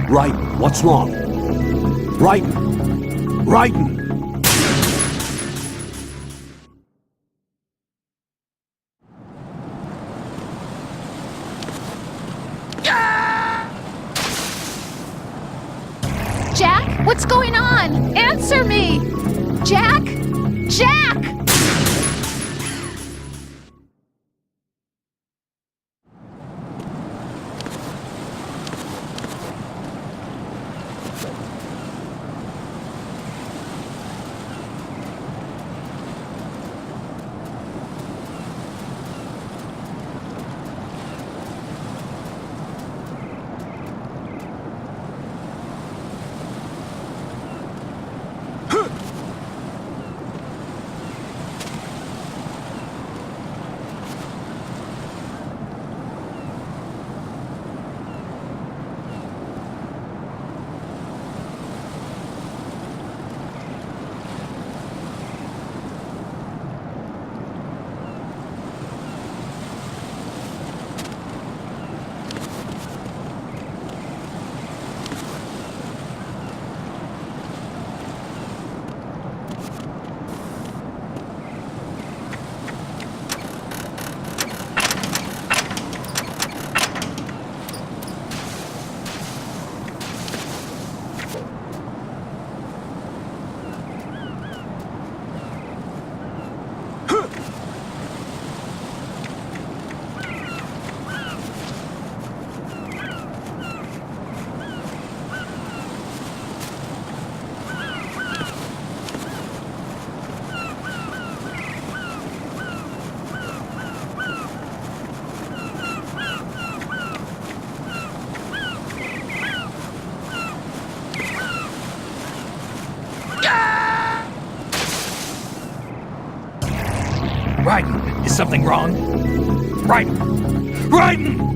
Right, what's wrong? Raiden! Raiden! Jack, what's going on? Answer me! Jack? Jack! Raiden, is something wrong? Raiden! Raiden!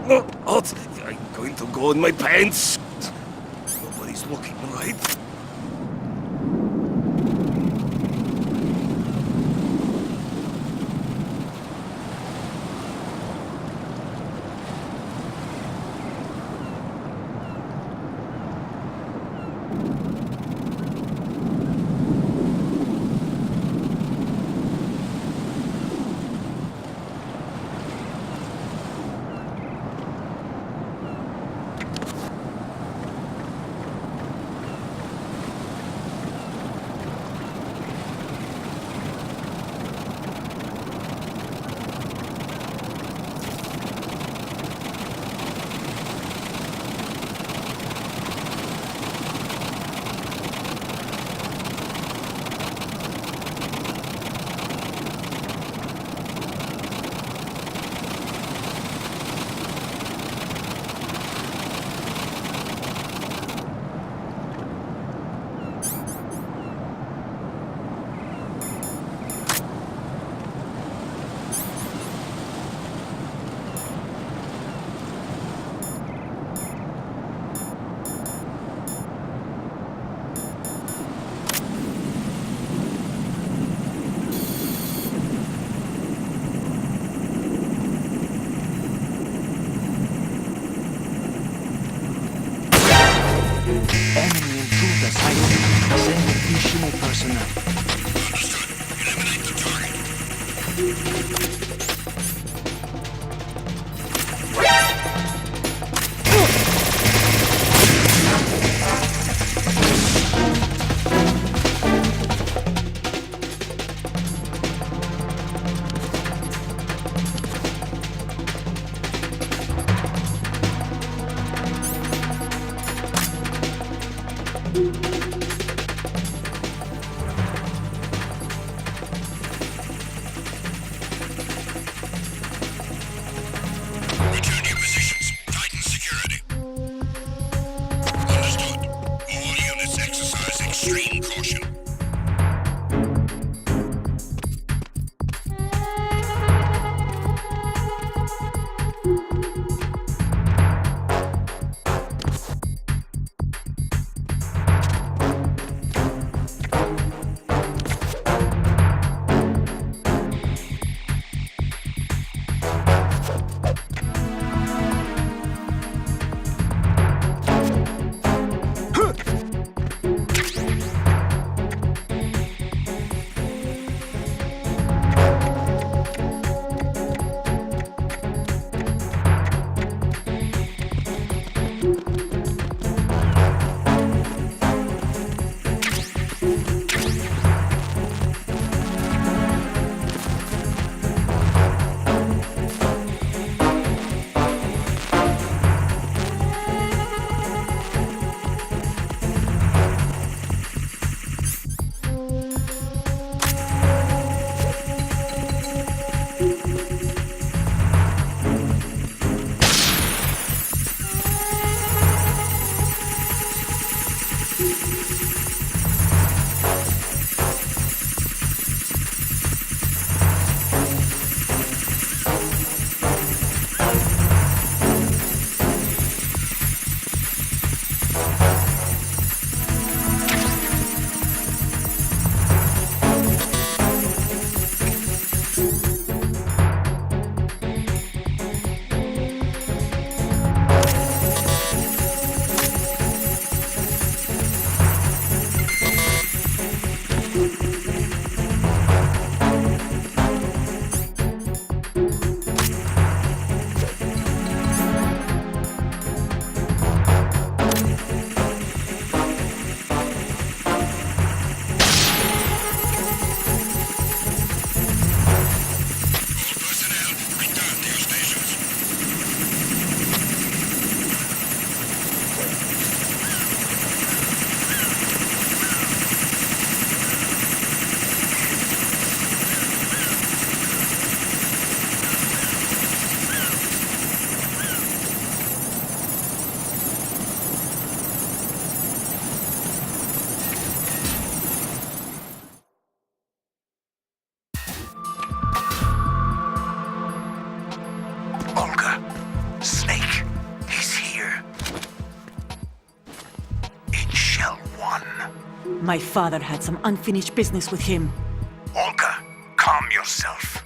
No, halt! I'm going to go in my pants. Nobody's looking, right? Enemy intruder sighted. Sending additional personnel. My father had some unfinished business with him. Olga, calm yourself.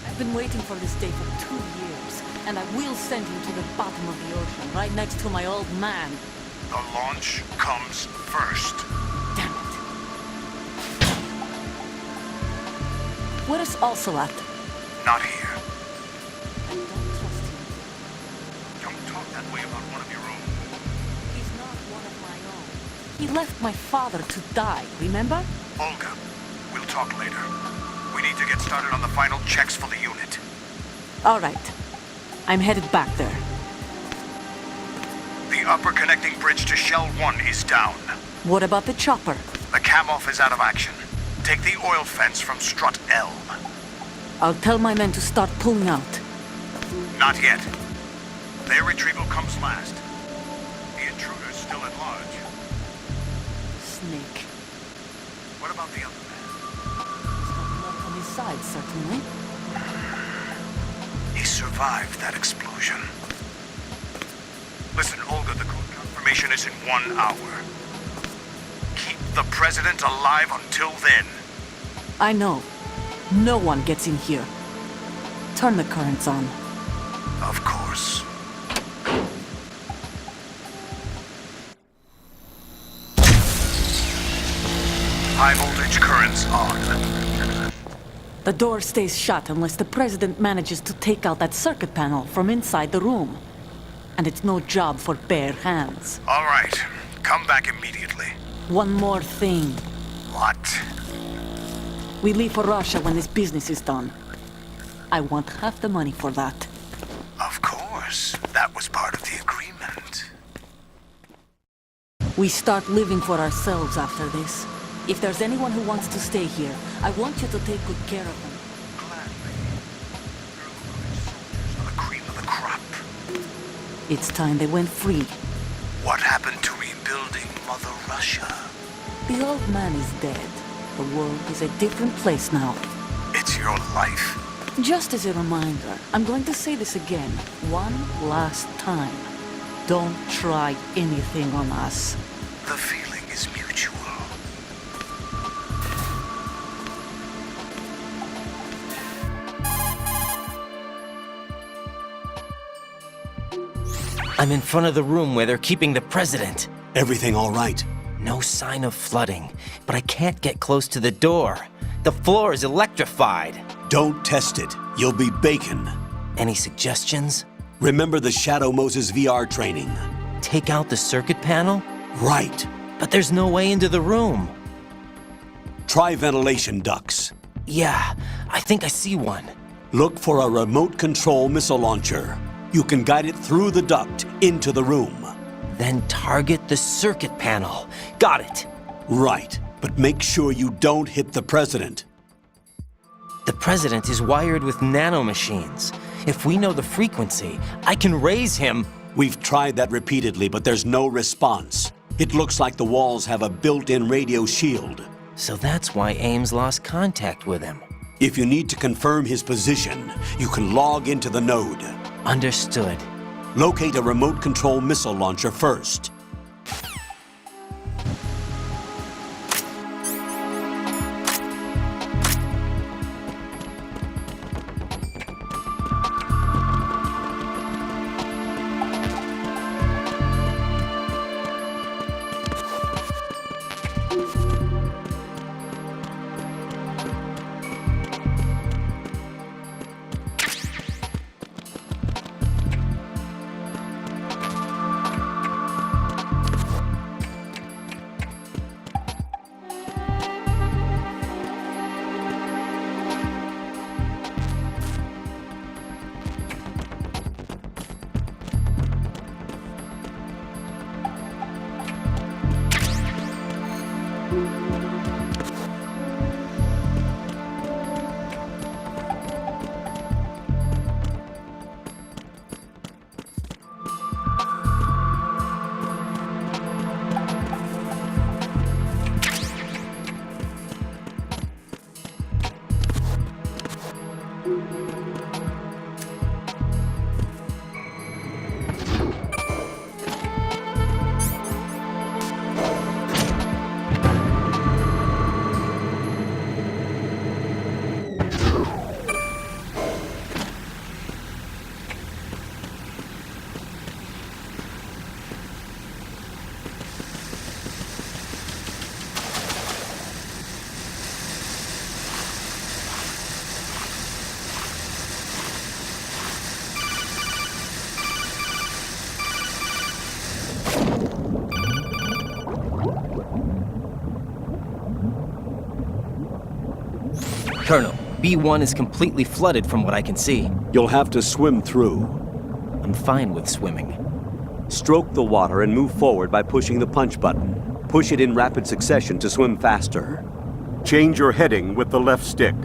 I've been waiting for this day for 2 years, and I will send him to the bottom of the ocean, right next to my old man. The launch comes first. Damn it. Where is Ocelot? Not here. I don't trust him. Don't talk that way about one of your own. He's not one of my own. He left my father to die, remember? Olga, we'll talk later. We need to get started on the final checks for the unit. All right. I'm headed back there. The upper connecting bridge to Shell 1 is down. What about the chopper? The cam-off is out of action. Take the oil fence from strut L. I'll tell my men to start pulling out. Not yet. Their retrieval comes last. The intruder's still at large. Snake. What about the other man? He's got blood on his side, certainly. He survived that explosion. Listen, Olga, the code confirmation is in 1 hour. Keep the president alive until then. I know. No one gets in here. Turn the currents on. Of course. High voltage currents on. The door stays shut unless the president manages to take out that circuit panel from inside the room. And it's no job for bare hands. All right. Come back immediately. One more thing. What? We leave for Russia when this business is done. I want half the money for that. Of course. That was part of the agreement. We start living for ourselves after this. If there's anyone who wants to stay here, I want you to take good care of them. Gladly. Your soldiers are the cream of the crop. It's time they went free. What happened to rebuilding Mother Russia? The old man is dead. The world is a different place now. It's your life. Just as a reminder, I'm going to say this again, one last time. Don't try anything on us. The feeling is mutual. I'm in front of the room where they're keeping the president. Everything all right? No sign of flooding, but I can't get close to the door. The floor is electrified. Don't test it. You'll be bacon. Any suggestions? Remember the Shadow Moses VR training? Take out the circuit panel? Right. But there's no way into the room. Try ventilation ducts. Yeah, I think I see one. Look for a remote control missile launcher. You can guide it through the duct into the room. Then target the circuit panel. Got it. Right, but make sure you don't hit the president. The president is wired with nanomachines. If we know the frequency, I can raise him. We've tried that repeatedly, but there's no response. It looks like the walls have a built-in radio shield. So that's why Ames lost contact with him. If you need to confirm his position, you can log into the node. Understood. Locate a remote control missile launcher first. Colonel, B1 is completely flooded from what I can see. You'll have to swim through. I'm fine with swimming. Stroke the water and move forward by pushing the punch button. Push it in rapid succession to swim faster. Change your heading with the left stick.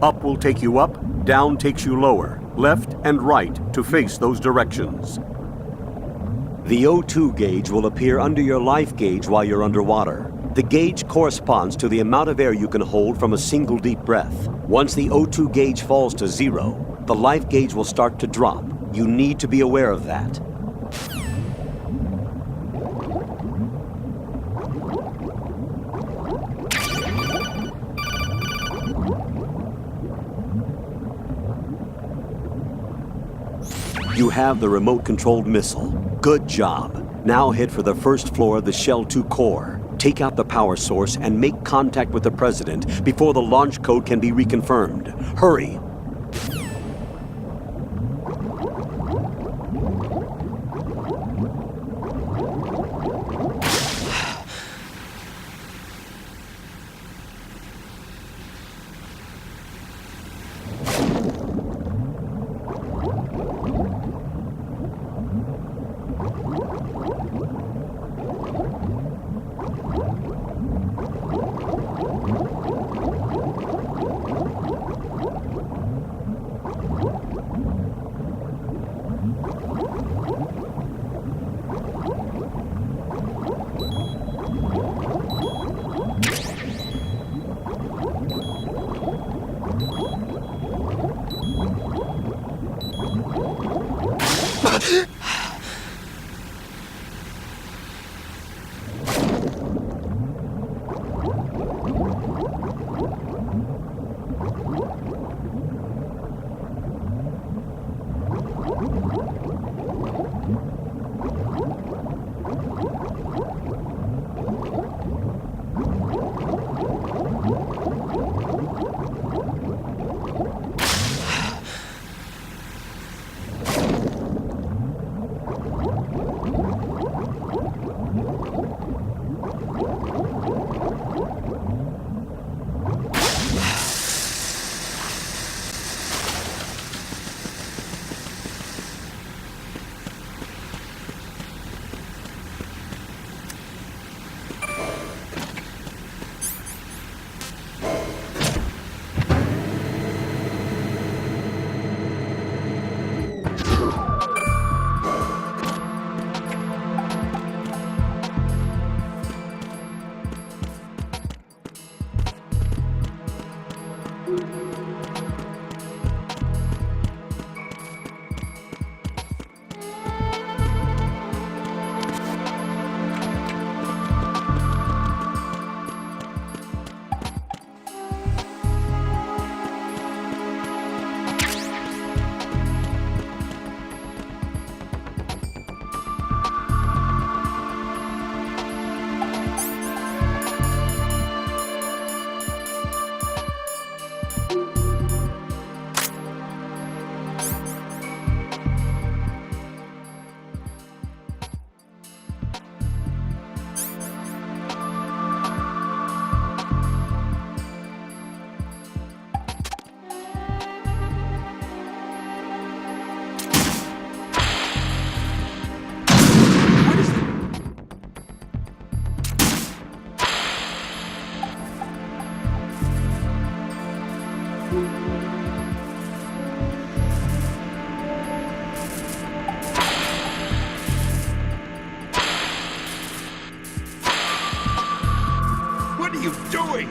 Up will take you up, down takes you lower, left and right to face those directions. The O2 gauge will appear under your life gauge while you're underwater. The gauge corresponds to the amount of air you can hold from a single deep breath. Once the O2 gauge falls to 0, the life gauge will start to drop. You need to be aware of that. You have the remote-controlled missile. Good job. Now head for the first floor of the Shell 2 core. Take out the power source and make contact with the President before the launch code can be reconfirmed. Hurry! What are you doing?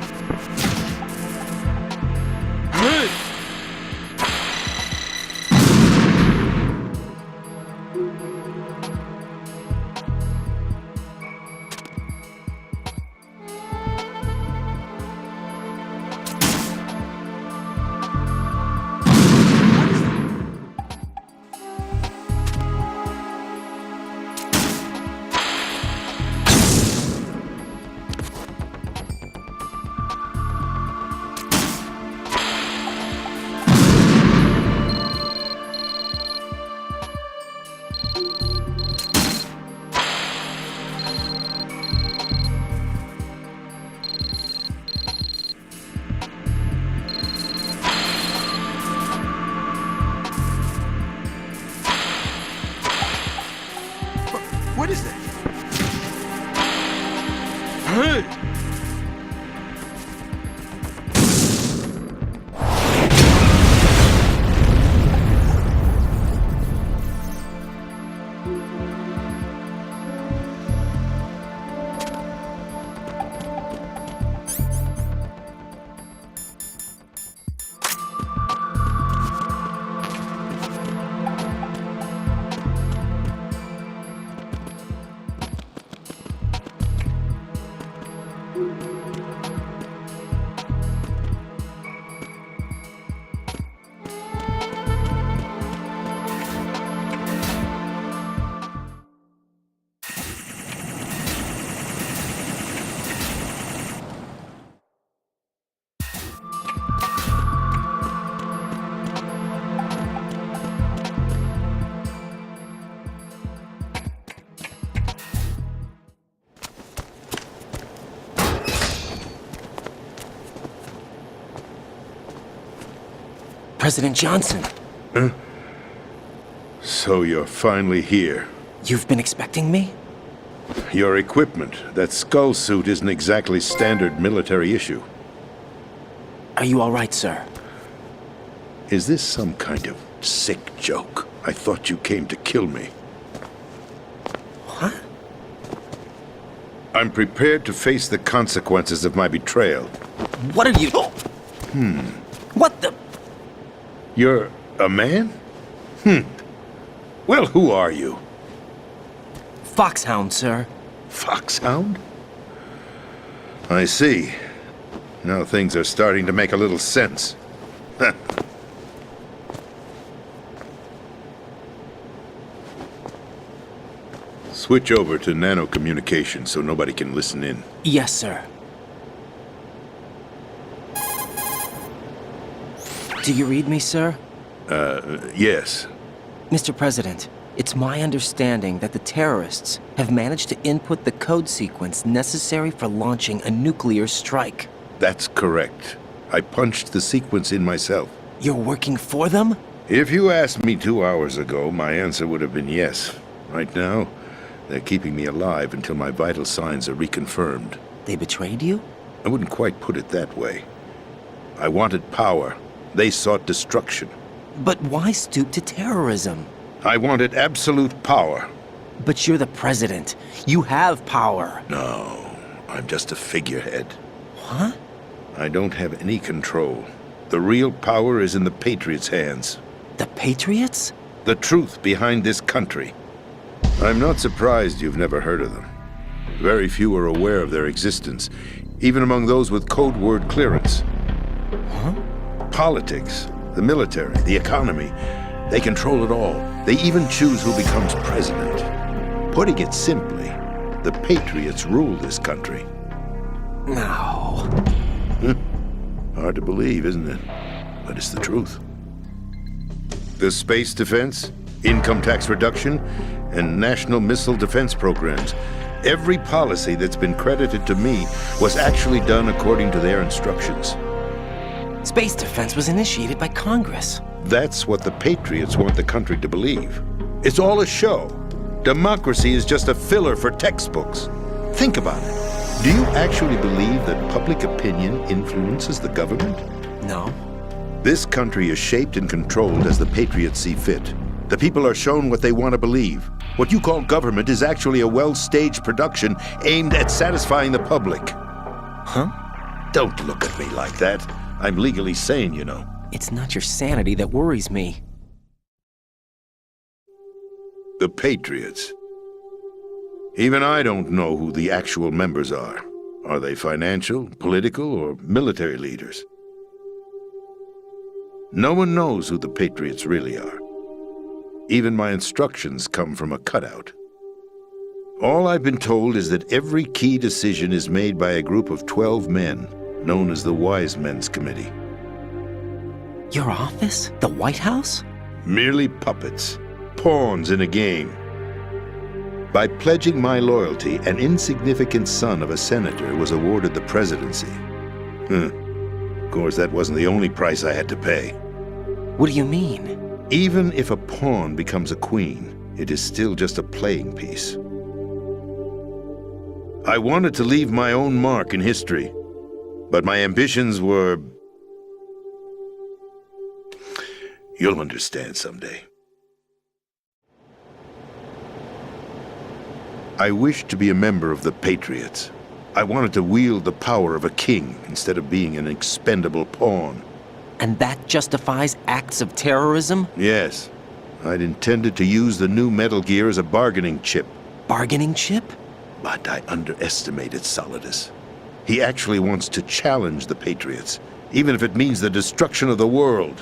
President Johnson, So you're finally here. you've been expecting me? Your equipment, that skull suit isn't exactly standard military issue. Are you all right, sir? Is this some kind of sick joke? I thought you came to kill me. What? I'm prepared to face the consequences of my betrayal. What are you... What the... You're a man? Well, who are you? Foxhound, sir. Foxhound? I see. Now things are starting to make a little sense. Switch over to nano-communication so nobody can listen in. Yes, sir. Do you read me, sir? Yes. Mr. President, it's my understanding that the terrorists have managed to input the code sequence necessary for launching a nuclear strike. That's correct. I punched the sequence in myself. You're working for them? If you asked me 2 hours ago, my answer would have been yes. Right now, they're keeping me alive until my vital signs are reconfirmed. They betrayed you? I wouldn't quite put it that way. I wanted power. They sought destruction. But why stoop to terrorism? I wanted absolute power. But you're the president. You have power. No, I'm just a figurehead. What? I don't have any control. The real power is in the Patriots' hands. The Patriots? The truth behind this country. I'm not surprised you've never heard of them. Very few are aware of their existence, even among those with code word clearance. Huh? Politics, the military, the economy, they control it all. They even choose who becomes president. Putting it simply, the Patriots rule this country. No. Hard to believe, isn't it? But it's the truth. The space defense, income tax reduction, and national missile defense programs. Every policy that's been credited to me was actually done according to their instructions. Space defense was initiated by Congress. That's what the Patriots want the country to believe. It's all a show. Democracy is just a filler for textbooks. Think about it. Do you actually believe that public opinion influences the government? No. This country is shaped and controlled as the Patriots see fit. The people are shown what they want to believe. What you call government is actually a well-staged production aimed at satisfying the public. Huh? Don't look at me like that. I'm legally sane, you know. It's not your sanity that worries me. The Patriots. Even I don't know who the actual members are. Are they financial, political, or military leaders? No one knows who the Patriots really are. Even my instructions come from a cutout. All I've been told is that every key decision is made by a group of 12 men, known as the Wise Men's Committee. Your office? The White House? Merely puppets, pawns in a game. By pledging my loyalty, an insignificant son of a senator was awarded the presidency. Of course, that wasn't the only price I had to pay. What do you mean? Even if a pawn becomes a queen, it is still just a playing piece. I wanted to leave my own mark in history, but my ambitions were... You'll understand someday. I wished to be a member of the Patriots. I wanted to wield the power of a king instead of being an expendable pawn. And that justifies acts of terrorism? Yes. I'd intended to use the new Metal Gear as a bargaining chip. Bargaining chip? But I underestimated Solidus. He actually wants to challenge the Patriots, even if it means the destruction of the world.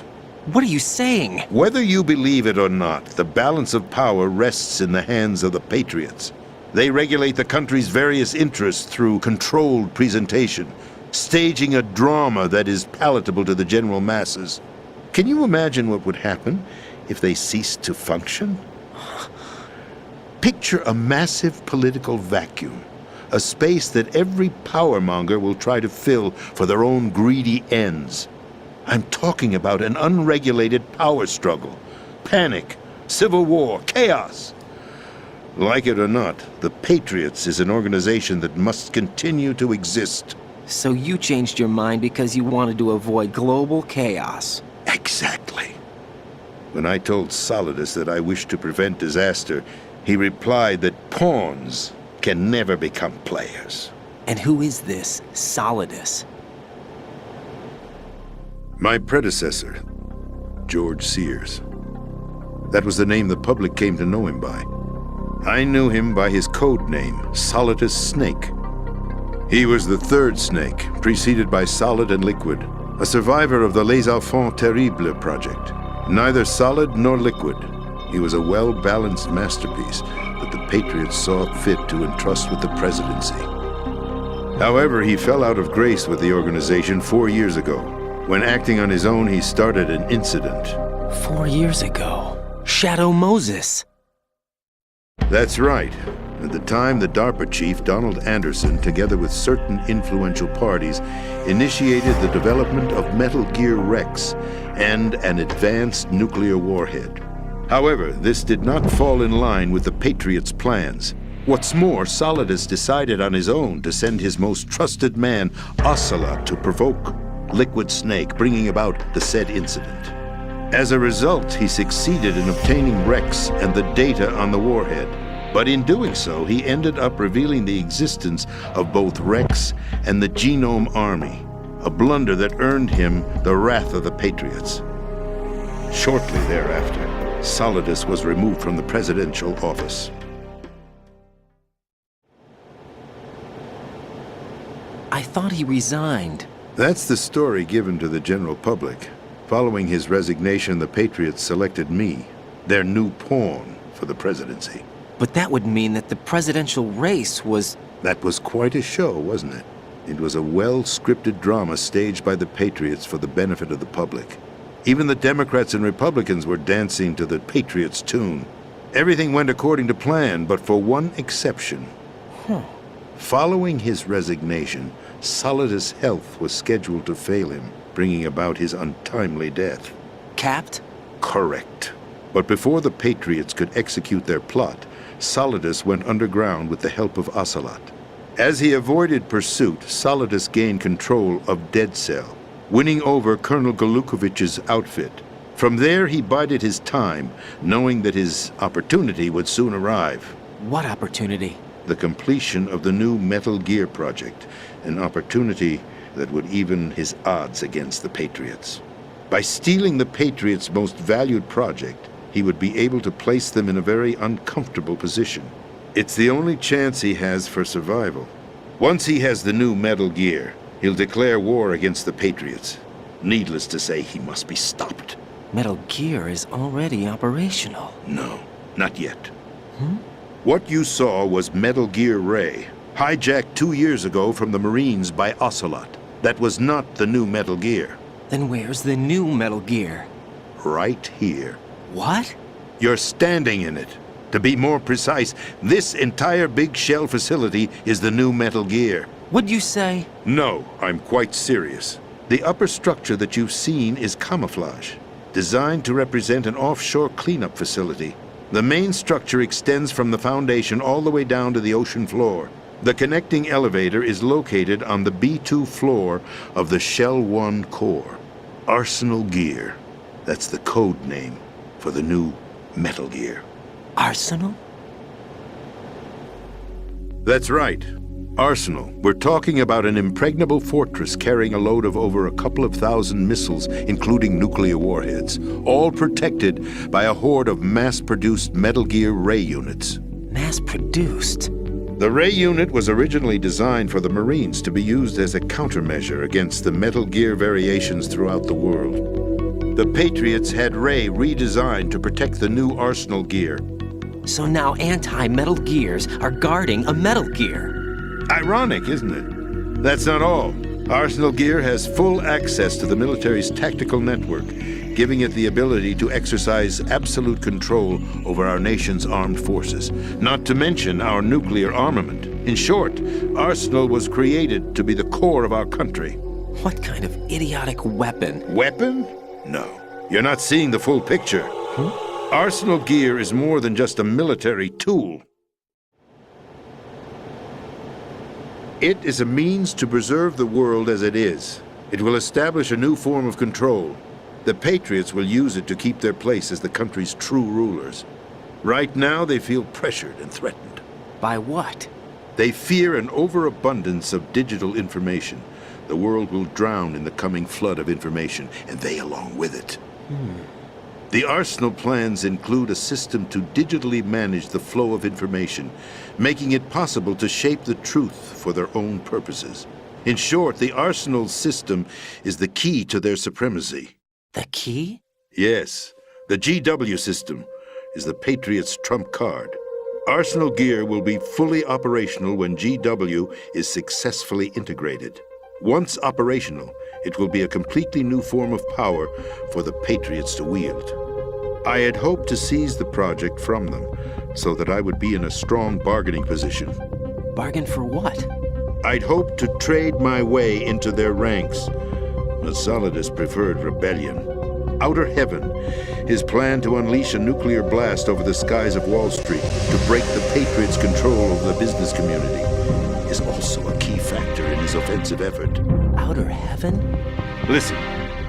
What are you saying? Whether you believe it or not, the balance of power rests in the hands of the Patriots. They regulate the country's various interests through controlled presentation, staging a drama that is palatable to the general masses. Can you imagine what would happen if they ceased to function? Picture a massive political vacuum, a space that every powermonger will try to fill for their own greedy ends. I'm talking about an unregulated power struggle, panic, civil war, chaos. Like it or not, the Patriots is an organization that must continue to exist. So you changed your mind because you wanted to avoid global chaos. Exactly. When I told Solidus that I wished to prevent disaster, he replied that pawns can never become players. And who is this Solidus? My predecessor, George Sears. That was the name the public came to know him by. I knew him by his code name, Solidus Snake. He was the third Snake, preceded by Solid and Liquid, a survivor of the Les Enfants Terribles project. Neither solid nor liquid, he was a well-balanced masterpiece that the Patriots saw fit to entrust with the presidency. However, he fell out of grace with the organization 4 years ago. When acting on his own, he started an incident. 4 years ago. Shadow Moses. That's right. At the time, the DARPA chief, Donald Anderson, together with certain influential parties, initiated the development of Metal Gear Rex and an advanced nuclear warhead. However, this did not fall in line with the Patriots' plans. What's more, Solidus decided on his own to send his most trusted man, Ocelot, to provoke Liquid Snake, bringing about the said incident. As a result, he succeeded in obtaining Rex and the data on the warhead. But in doing so, he ended up revealing the existence of both Rex and the Genome Army, a blunder that earned him the wrath of the Patriots. Shortly thereafter, Solidus was removed from the presidential office. I thought he resigned. That's the story given to the general public. Following his resignation, the Patriots selected me, their new pawn, for the presidency. But that would mean that the presidential race was... That was quite a show, wasn't it? It was a well-scripted drama staged by the Patriots for the benefit of the public. Even the Democrats and Republicans were dancing to the Patriots' tune. Everything went according to plan, but for one exception. Following his resignation, Solidus' health was scheduled to fail him, bringing about his untimely death. Capped? Correct. But before the Patriots could execute their plot, Solidus went underground with the help of Ocelot. As he avoided pursuit, Solidus gained control of Dead Cell, winning over Colonel Golukovich's outfit. From there, he bided his time, knowing that his opportunity would soon arrive. What opportunity? The completion of the new Metal Gear project, an opportunity that would even his odds against the Patriots. By stealing the Patriots' most valued project, he would be able to place them in a very uncomfortable position. It's the only chance he has for survival. Once he has the new Metal Gear, he'll declare war against the Patriots. Needless to say, he must be stopped. Metal Gear is already operational. No, not yet. What you saw was Metal Gear Ray, hijacked 2 years ago from the Marines by Ocelot. That was not the new Metal Gear. Then where's the new Metal Gear? Right here. What? You're standing in it. To be more precise, this entire big shell facility is the new Metal Gear. What'd you say? No, I'm quite serious. The upper structure that you've seen is camouflage, designed to represent an offshore cleanup facility. The main structure extends from the foundation all the way down to the ocean floor. The connecting elevator is located on the B2 floor of the Shell 1 core. Arsenal Gear. That's the code name for the new Metal Gear. Arsenal? That's right. Arsenal. We're talking about an impregnable fortress carrying a load of over a couple of thousand missiles, including nuclear warheads, all protected by a horde of mass-produced Metal Gear Ray units. Mass-produced? The Ray unit was originally designed for the Marines to be used as a countermeasure against the Metal Gear variations throughout the world. The Patriots had Ray redesigned to protect the new Arsenal Gear. So now anti-Metal Gears are guarding a Metal Gear. Ironic, isn't it? That's not all. Arsenal Gear has full access to the military's tactical network, giving it the ability to exercise absolute control over our nation's armed forces, not to mention our nuclear armament. In short, Arsenal was created to be the core of our country. What kind of idiotic weapon? Weapon? No. You're not seeing the full picture. Arsenal Gear is more than just a military tool. It is a means to preserve the world as it is. It will establish a new form of control. The Patriots will use it to keep their place as the country's true rulers. Right now, they feel pressured and threatened. By what? They fear an overabundance of digital information. The world will drown in the coming flood of information, and they along with it. The Arsenal plans include a system to digitally manage the flow of information, making it possible to shape the truth for their own purposes. In short, the Arsenal system is the key to their supremacy. The key? Yes, the GW system is the Patriots' trump card. Arsenal Gear will be fully operational when GW is successfully integrated. Once operational, it will be a completely new form of power for the Patriots to wield. I had hoped to seize the project from them, so that I would be in a strong bargaining position. Bargain for what? I'd hoped to trade my way into their ranks. Masalidus preferred rebellion. Outer Heaven, his plan to unleash a nuclear blast over the skies of Wall Street to break the Patriots' control over the business community, is also a key factor in his offensive effort. Outer Heaven? Listen,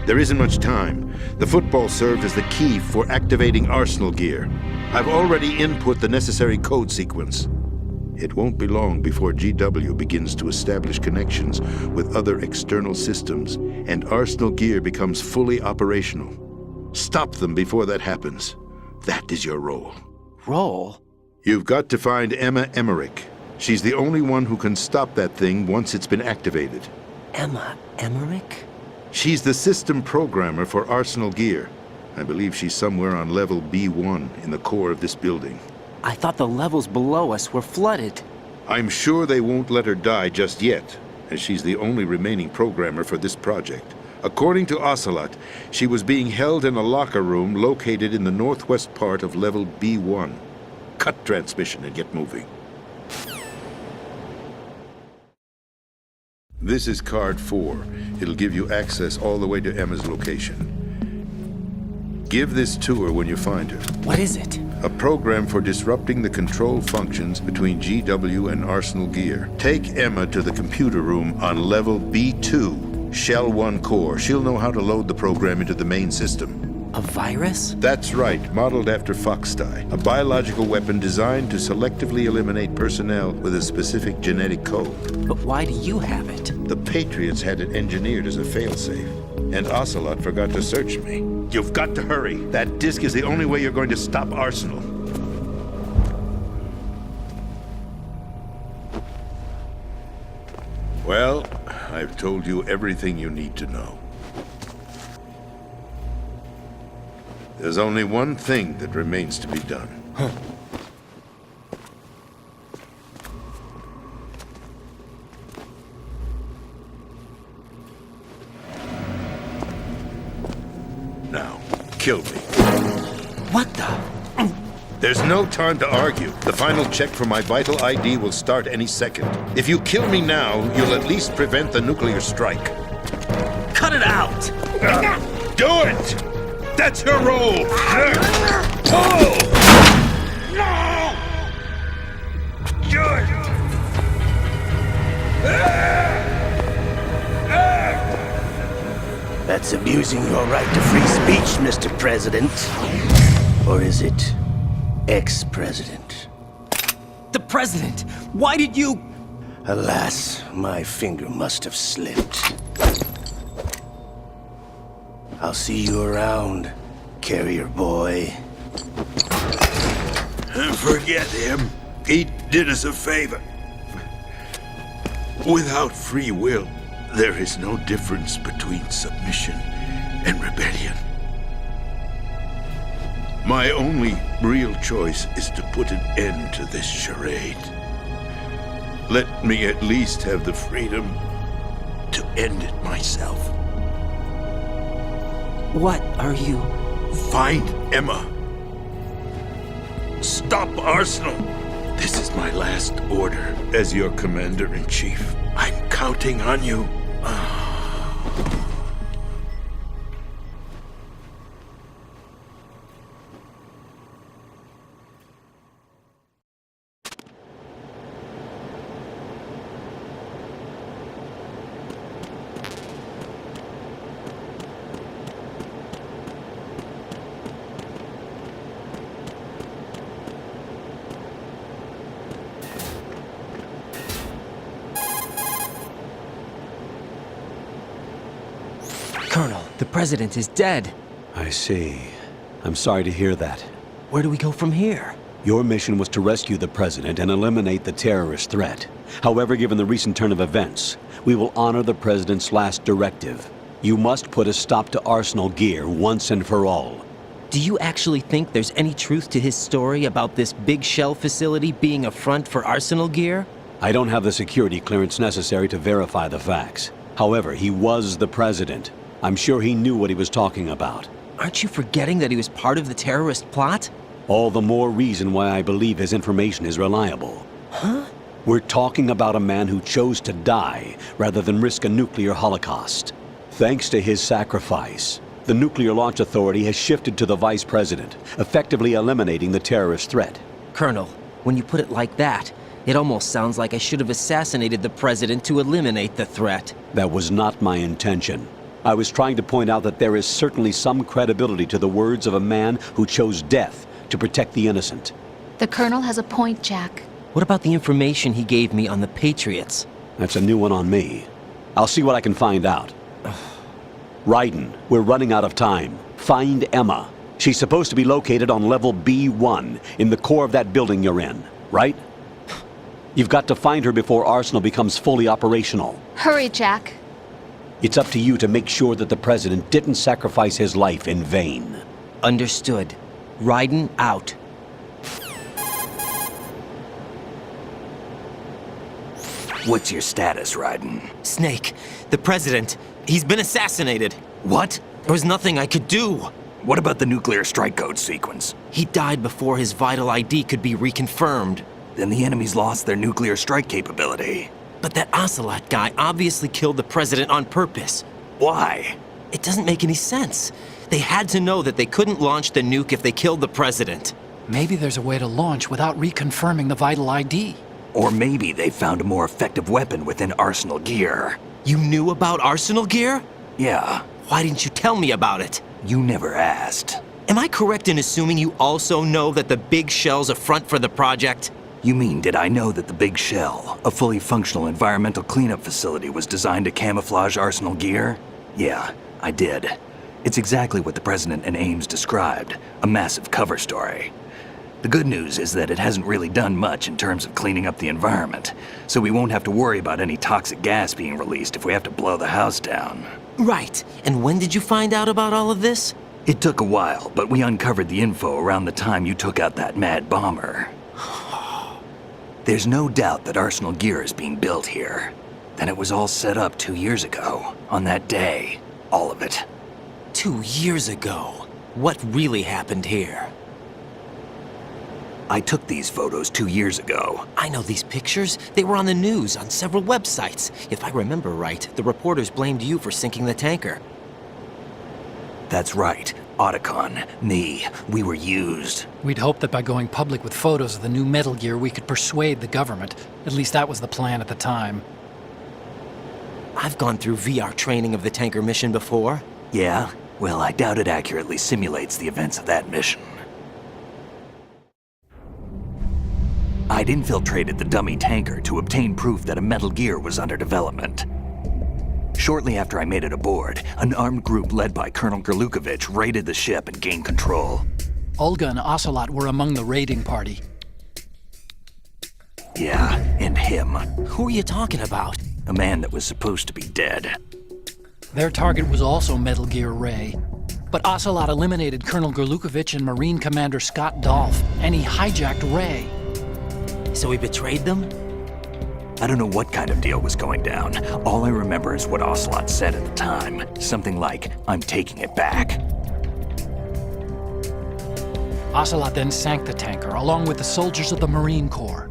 there isn't much time. The football served as the key for activating Arsenal Gear. I've already input the necessary code sequence. It won't be long before GW begins to establish connections with other external systems, and Arsenal Gear becomes fully operational. Stop them before that happens. That is your role. Role? You've got to find Emma Emmerich. She's the only one who can stop that thing once it's been activated. Emma Emmerich? She's the system programmer for Arsenal Gear. I believe she's somewhere on level B1 in the core of this building. I thought the levels below us were flooded. I'm sure they won't let her die just yet, as she's the only remaining programmer for this project. According to Ocelot, she was being held in a locker room located in the northwest part of level B1. Cut transmission and get moving. This is card 4. It'll give you access all the way to Emma's location. Give this to her when you find her. What is it? A program for disrupting the control functions between GW and Arsenal Gear. Take Emma to the computer room on level B2, Shell 1 core. She'll know how to load the program into the main system. A virus? That's right, modeled after Foxdie, a biological weapon designed to selectively eliminate personnel with a specific genetic code. But why do you have it? The Patriots had it engineered as a failsafe, and Ocelot forgot to search me. You've got to hurry. That disk is the only way you're going to stop Arsenal. Well, I've told you everything you need to know. There's only one thing that remains to be done. Now, kill me. What the? There's no time to argue. The final check for my vital ID will start any second. If you kill me now, you'll at least prevent the nuclear strike. Cut it out! Do it! That's your role! Pull! No! Do it! That's abusing your right to free speech, Mr. President. Or is it ex-president? The president! Why did you... Alas, my finger must have slipped. I'll see you around, carrier boy. Forget him. He did us a favor. Without free will, there is no difference between submission and rebellion. My only real choice is to put an end to this charade. Let me at least have the freedom to end it myself. What are you... Find Emma. Stop Arsenal. This is my last order as your commander-in-chief. I'm counting on you. Colonel, the president is dead. I see. I'm sorry to hear that. Where do we go from here? Your mission was to rescue the president and eliminate the terrorist threat. However, given the recent turn of events, we will honor the president's last directive. You must put a stop to Arsenal Gear once and for all. Do you actually think there's any truth to his story about this big shell facility being a front for Arsenal Gear? I don't have the security clearance necessary to verify the facts. However, he was the president. I'm sure he knew what he was talking about. Aren't you forgetting that he was part of the terrorist plot? All the more reason why I believe his information is reliable. Huh? We're talking about a man who chose to die rather than risk a nuclear holocaust. Thanks to his sacrifice, the Nuclear Launch Authority has shifted to the vice president, effectively eliminating the terrorist threat. Colonel, when you put it like that, it almost sounds like I should have assassinated the president to eliminate the threat. That was not my intention. I was trying to point out that there is certainly some credibility to the words of a man who chose death to protect the innocent. The Colonel has a point, Jack. What about the information he gave me on the Patriots? That's a new one on me. I'll see what I can find out. Raiden, we're running out of time. Find Emma. She's supposed to be located on level B1, in the core of that building you're in, right? You've got to find her before Arsenal becomes fully operational. Hurry, Jack. It's up to you to make sure that the president didn't sacrifice his life in vain. Understood. Raiden out. What's your status, Raiden? Snake, the president, he's been assassinated. What? There was nothing I could do. What about the nuclear strike code sequence? He died before his vital ID could be reconfirmed. Then the enemy's lost their nuclear strike capability. But that Ocelot guy obviously killed the president on purpose. Why? It doesn't make any sense. They had to know that they couldn't launch the nuke if they killed the president. Maybe there's a way to launch without reconfirming the vital ID. Or maybe they found a more effective weapon within Arsenal Gear. You knew about Arsenal Gear? Yeah. Why didn't you tell me about it? You never asked. Am I correct in assuming you also know that the big shell's a front for the project? You mean, did I know that the Big Shell, a fully functional environmental cleanup facility, was designed to camouflage Arsenal Gear? Yeah, I did. It's exactly what the President and Ames described, a massive cover story. The good news is that it hasn't really done much in terms of cleaning up the environment, so we won't have to worry about any toxic gas being released if we have to blow the house down. Right. And when did you find out about all of this? It took a while, but we uncovered the info around the time you took out that mad bomber. There's no doubt that Arsenal Gear is being built here. Then it was all set up 2 years ago, on that day. All of it. 2 years ago? What really happened here? I took these photos 2 years ago. I know these pictures. They were on the news, on several websites. If I remember right, the reporters blamed you for sinking the tanker. That's right. Otacon, me, we were used. We'd hoped that by going public with photos of the new Metal Gear, we could persuade the government. At least that was the plan at the time. I've gone through VR training of the tanker mission before. Yeah? Well, I doubt it accurately simulates the events of that mission. I'd infiltrated the dummy tanker to obtain proof that a Metal Gear was under development. Shortly after I made it aboard, an armed group led by Colonel Gerlukovich raided the ship and gained control. Olga and Ocelot were among the raiding party. Yeah, and him. Who are you talking about? A man that was supposed to be dead. Their target was also Metal Gear Ray. But Ocelot eliminated Colonel Gerlukovich and Marine Commander Scott Dolph, and he hijacked Ray. So he betrayed them? I don't know what kind of deal was going down. All I remember is what Ocelot said at the time. Something like, "I'm taking it back." Ocelot then sank the tanker, along with the soldiers of the Marine Corps.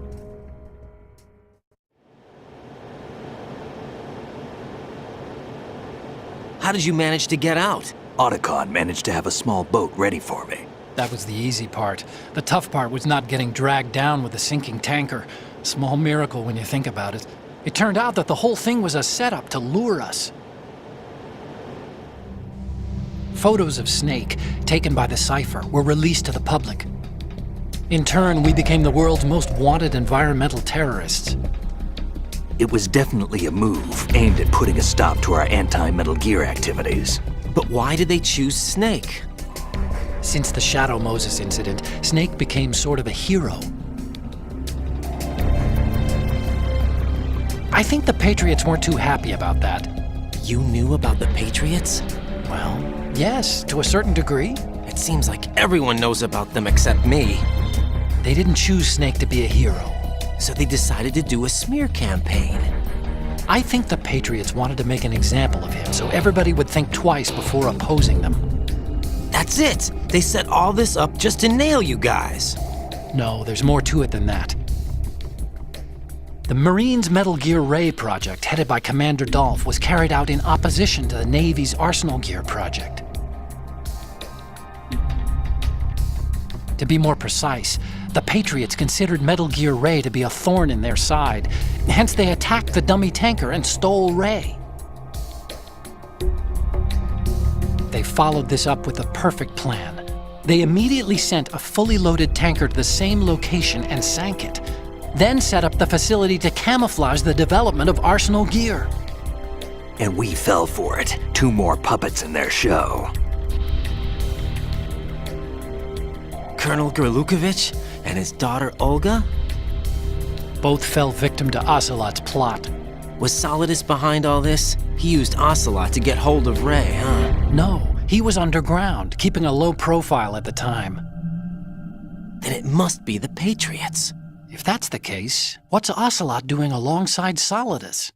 How did you manage to get out? Otacon managed to have a small boat ready for me. That was the easy part. The tough part was not getting dragged down with the sinking tanker. Small miracle when you think about it. It turned out that the whole thing was a setup to lure us. Photos of Snake, taken by the Cypher, were released to the public. In turn, we became the world's most wanted environmental terrorists. It was definitely a move aimed at putting a stop to our anti-Metal Gear activities. But why did they choose Snake? Since the Shadow Moses incident, Snake became sort of a hero. I think the Patriots weren't too happy about that. You knew about the Patriots? Well, yes, to a certain degree. It seems like everyone knows about them except me. They didn't choose Snake to be a hero. So they decided to do a smear campaign. I think the Patriots wanted to make an example of him so everybody would think twice before opposing them. That's it! They set all this up just to nail you guys. No, there's more to it than that. The Marines' Metal Gear Ray project, headed by Commander Dolph, was carried out in opposition to the Navy's Arsenal Gear project. To be more precise, the Patriots considered Metal Gear Ray to be a thorn in their side. Hence, they attacked the dummy tanker and stole Ray. They followed this up with a perfect plan. They immediately sent a fully loaded tanker to the same location and sank it, then set up the facility to camouflage the development of Arsenal Gear. And we fell for it. 2 more puppets in their show. Colonel Gerlukovich and his daughter Olga? Both fell victim to Ocelot's plot. Was Solidus behind all this? He used Ocelot to get hold of Ray, huh? No, he was underground, keeping a low profile at the time. Then it must be the Patriots. If that's the case, what's Ocelot doing alongside Solidus?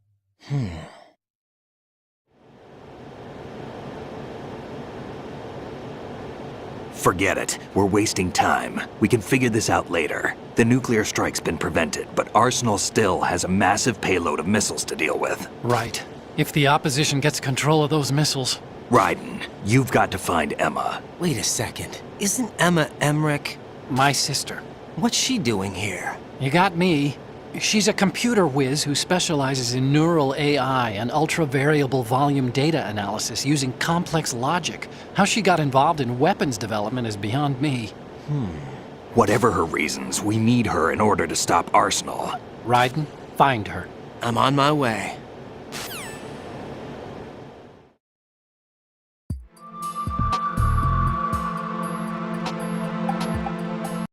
Forget it. We're wasting time. We can figure this out later. The nuclear strike's been prevented, but Arsenal still has a massive payload of missiles to deal with. Right. If the opposition gets control of those missiles. Raiden, you've got to find Emma. Wait a second. Isn't Emma Emmerich? My sister. What's she doing here? You got me. She's a computer whiz who specializes in neural AI and ultra-variable volume data analysis using complex logic. How she got involved in weapons development is beyond me. Whatever her reasons, we need her in order to stop Arsenal. Raiden, find her. I'm on my way.